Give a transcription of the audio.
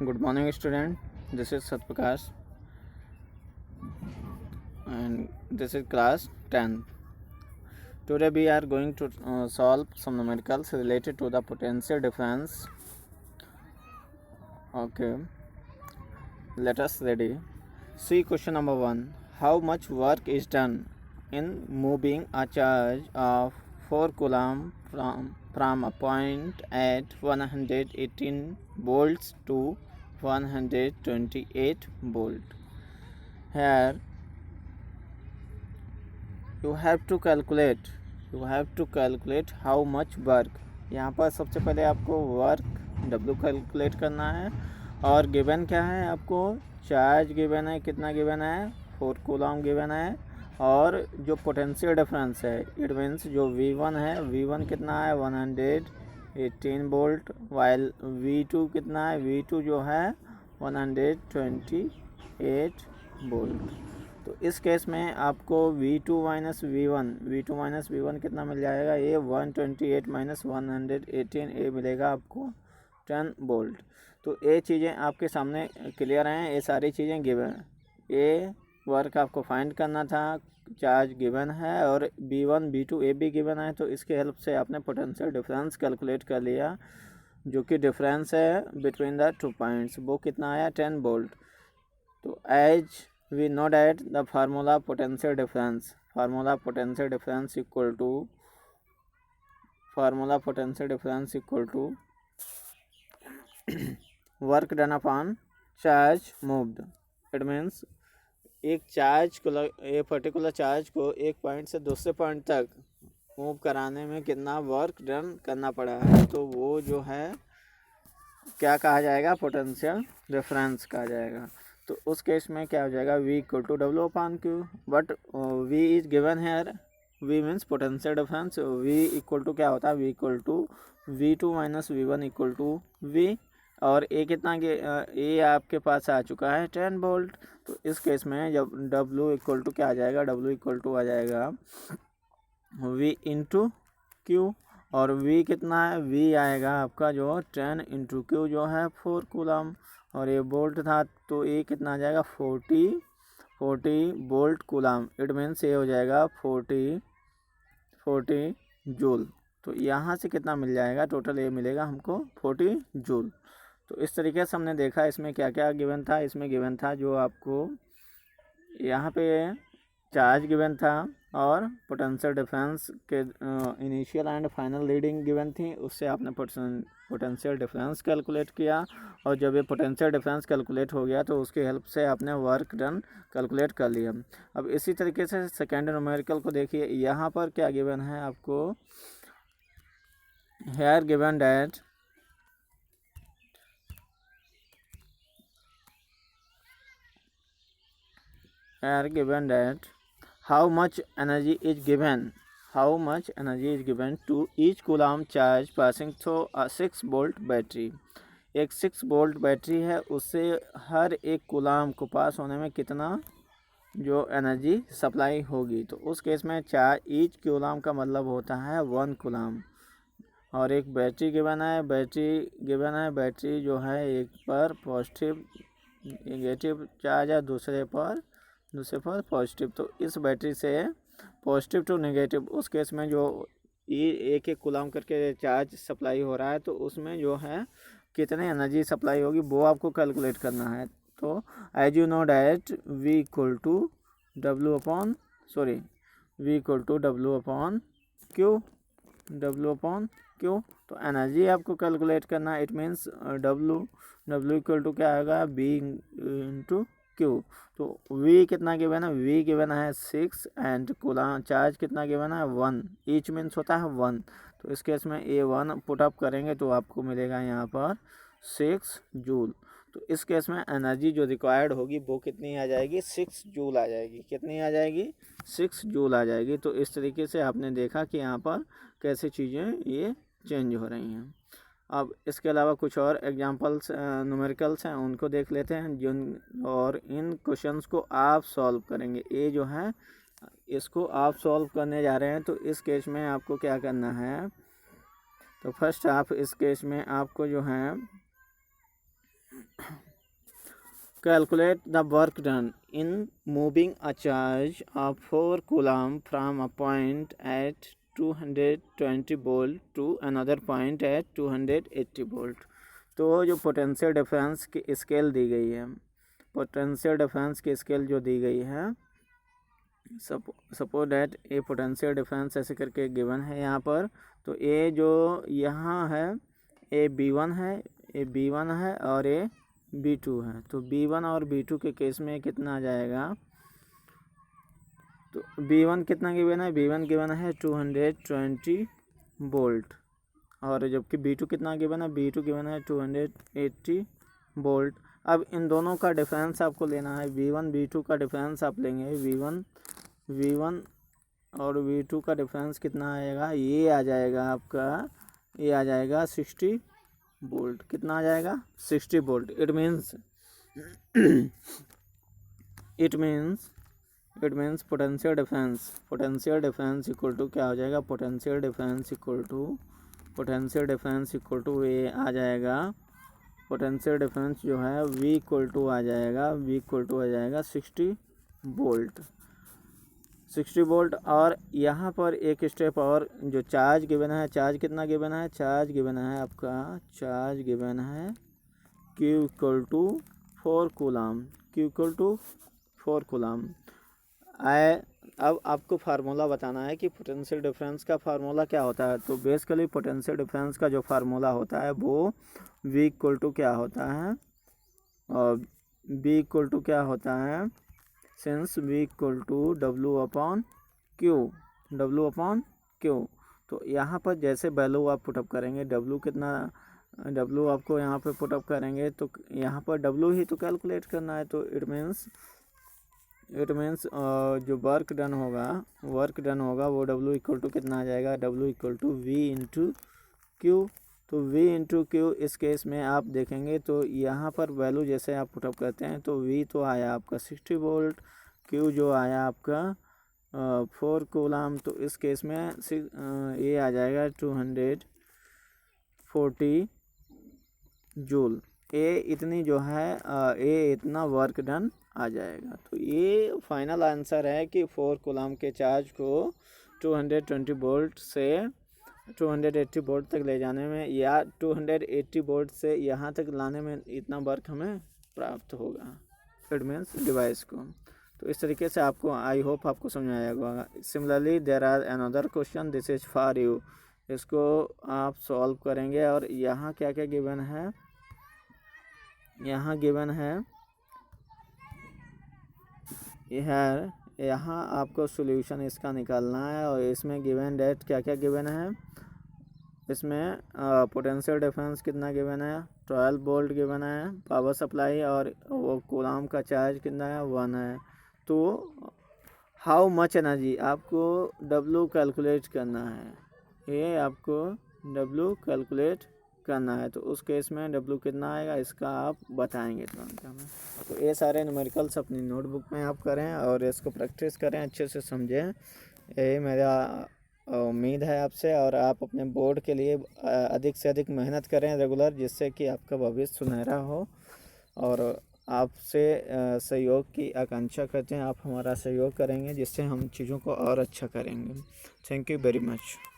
Good morning, student. This is Satprakash, and this is class 10. Today we are going to solve some numericals related to the potential difference. Okay, let us ready. See question number 1. How much work is done in moving a charge of 4 coulomb from a point at 118 volts to 128 volt? Here you have to calculate how much work. यहाँ पर सबसे पहले आपको work W calculate करना है और given क्या है, आपको चार्ज गिवन है, कितना गिवन है, 4 कूलम गिवन है, और जो पोटेंशियल डिफरेंस है इट मीन्स जो V1 है, V1 कितना है 118 वोल्ट, वाइल V2 कितना है, V2 जो है 128 वोल्ट। तो इस केस में आपको V2 माइनस V1 कितना मिल जाएगा, ये 128 माइनस 118 ये मिलेगा आपको 10 वोल्ट। तो ये चीज़ें आपके सामने क्लियर हैं, ये सारी चीज़ें गिवन, ये वर्क आपको फाइंड करना था, चार्ज गिवन है और V1 V2 ये भी गिवन है। तो इसके हेल्प से आपने पोटेंशियल डिफरेंस कैलकुलेट कर लिया, जो कि डिफरेंस है बिटवीन द 2 पॉइंट्स, वो कितना आया 10 वोल्ट। तो as we know that the formula potential difference equal to work done upon charge moved. It means एक चार्ज को एक पर्टिकुलर चार्ज को एक पॉइंट से दूसरे पॉइंट तक मूव कराने में कितना वर्क डन करना पड़ा है, तो वो जो है क्या कहा जाएगा, पोटेंशियल डिफरेंस कहा जाएगा। तो उस केस में क्या हो जाएगा, V equal to W upon Q, but V is given here, V means potential difference, V equal to क्या होता है, V equal to V2 minus V1 equal to V, और A कितना A आपके पास आ चुका है 10 वोल्ट। तो इस केस में जब W इक्वल टू क्या आ जाएगा, W इक्वल टू आ जाएगा V इंटू Q, और V कितना है, V आएगा आपका जो 10 इंटू Q जो है 4 कूलम, और ये वोल्ट था तो ये कितना आ जाएगा 40 वोल्ट कूलम। इट मीन्स ये हो जाएगा 40 जूल। तो यहाँ से कितना मिल जाएगा, टोटल ये मिलेगा हमको 40 जूल। तो इस तरीके से हमने देखा इसमें क्या क्या गिवन था। इसमें गिवन था जो आपको यहाँ पे चार्ज गिवन था और पोटेंशियल डिफरेंस के initial and final reading given थी, उससे आपने पोटेंशियल डिफरेंस कैलकुलेट किया, और जब ये पोटेंशियल डिफरेंस कैलकुलेट हो गया तो उसकी हेल्प से आपने वर्क डन कैलकुलेट कर लिया। अब इसी तरीके से सेकेंड न्यूमेरिकल को देखिए, यहाँ पर क्या गिवन है आपको, here given that how much energy is given to each coulomb charge passing through a 6 volt battery. एक 6 वोल्ट बैटरी है, उससे हर एक कूलम को पास होने में कितना जो एनर्जी सप्लाई होगी। तो उस केस में ईच कूलम का मतलब होता है 1 कूलम, और एक बैटरी गिवन है, बैटरी जो है एक पर पॉजिटिव नेगेटिव चार्ज है, दूसरे पर पॉजिटिव। तो इस बैटरी से पॉजिटिव टू नेगेटिव, उस केस में जो एक कूलम करके चार्ज सप्लाई हो रहा है, तो उसमें जो है कितने एनर्जी सप्लाई होगी वो आपको कैलकुलेट करना है। तो as you know that V equal to W upon Q, तो एनर्जी आपको कैलकुलेट करना है। It means W equal to क्या आएगा, B इंटू Q। तो V कितना गिवन है, V गिवन है 6 एंड कूलम चार्ज कितना गिवन है 1, ईच मीन्स होता है 1। तो इस केस में ये 1 पुट अप करेंगे तो आपको मिलेगा यहाँ पर 6 जूल। तो इस केस में एनर्जी जो रिक्वायर्ड होगी वो कितनी आ जाएगी, 6 जूल आ जाएगी। कितनी आ जाएगी, 6 जूल आ जाएगी। तो इस तरीके से आपने देखा कि यहाँ पर कैसे चीज़ें ये चेंज हो रही हैं। अब इसके अलावा कुछ और एग्जांपल्स न्यूमेरिकल्स हैं, उनको देख लेते हैं जिन, और इन क्वेश्चंस को आप सॉल्व करेंगे। ये जो है इसको आप सॉल्व करने जा रहे हैं। तो इस केस में आपको क्या करना है, तो फर्स्ट आप इस केस में आपको जो है Calculate the work done in moving a charge of 4 coulomb from a point at 220 volt to another point at 280 volt। तो जो पोटेंशियल डिफरेंस की स्केल दी गई है, पोटेंशियल डिफरेंस की स्केल जो दी गई है, suppose that A potential difference ऐसे करके गिवन है यहाँ पर। तो ए जो यहाँ है ए B1 है, ए B1 है और ए B2 है। तो B1 और B2 के केस में कितना आ जाएगा? तो B1 कितना गिवन है? B1 गिवन है 220 वोल्ट, और जबकि B2 कितना गिवन है? B2 गिवन है 280 वोल्ट। अब इन दोनों का डिफरेंस आपको लेना है। V1 B2 का डिफरेंस आप लेंगे, V1 और V2 का डिफरेंस कितना आएगा? ये आ जाएगा आपका, ये आ जाएगा 60 वोल्ट। कितना आ जाएगा? 60 volt. It means potential difference equal to क्या हो जाएगा? पोटेंशियल डिफरेंस इक्वल टू ये आ जाएगा। पोटेंशियल डिफरेंस जो है V इक्वल टू आ जाएगा 60 वोल्ट। और यहाँ पर एक स्टेप और, जो चार्ज गिवन है, चार्ज कितना गिवन है? चार्ज गिवन है आपका, चार्ज गिवन है Q इक्वल टू 4 कूलम। अब आपको फार्मूला बताना है कि पोटेंशियल डिफरेंस का फार्मूला क्या होता है। तो बेसिकली पोटेंशियल डिफरेंस का जो फार्मूला होता है वो V इक्वल टू क्या होता है? और V इक्वल टू क्या होता है? Since V equal to W upon Q। तो यहाँ पर जैसे वैल्यू आप पुटअप करेंगे, W आपको यहाँ पे पुटअप करेंगे, तो यहाँ पर W ही तो कैलकुलेट करना है। तो इट मीन्स जो वर्क डन होगा वो W इक्वल टू कितना आ जाएगा? W equal to V into Q। तो V इंटू Q इस केस में आप देखेंगे तो यहाँ पर वैल्यू जैसे आप पुटअप करते हैं तो V तो आया आपका 60 वोल्ट, Q जो आया आपका 4 कूलम। तो इस केस में ये आ जाएगा 240 जूल। इतना वर्क डन आ जाएगा। तो ये फाइनल आंसर है कि 4 कूलम के चार्ज को 220 वोल्ट से 280 वोल्ट तक ले जाने में, या 280 वोल्ट से यहाँ तक लाने में इतना वर्क हमें प्राप्त होगा, इट मीन्स डिवाइस को। तो इस तरीके से आपको, आई होप आपको समझाया होगा। Similarly there are another question, this is for you. इसको आप सॉल्व करेंगे। और यहाँ क्या क्या गिवन है? यहाँ गिवन है यहाँ आपको सॉल्यूशन इसका निकालना है। और इसमें गिवन डेट क्या क्या गिवन है? इसमें पोटेंशियल डिफरेंस कितना गिवन है? 12 वोल्ट गिवन है पावर सप्लाई, और वो कूलम का चार्ज कितना है? 1 है। तो हाउ मच एनर्जी आपको W कैलकुलेट करना है, ये आपको W कैलकुलेट करना है। तो उस केस में W कितना आएगा इसका आप बताएंगे तुरंत हमें। तो ये सारे न्यूमेरिकल्स अपनी नोटबुक में आप करें और इसको प्रैक्टिस करें, अच्छे से समझें। यही मेरा उम्मीद है आपसे। और आप अपने बोर्ड के लिए अधिक से अधिक मेहनत करें रेगुलर, जिससे कि आपका भविष्य सुनहरा हो। और आपसे सहयोग की आकांक्षा करते हैं, आप हमारा सहयोग करेंगे जिससे हम चीज़ों को और अच्छा करेंगे। Thank you very much.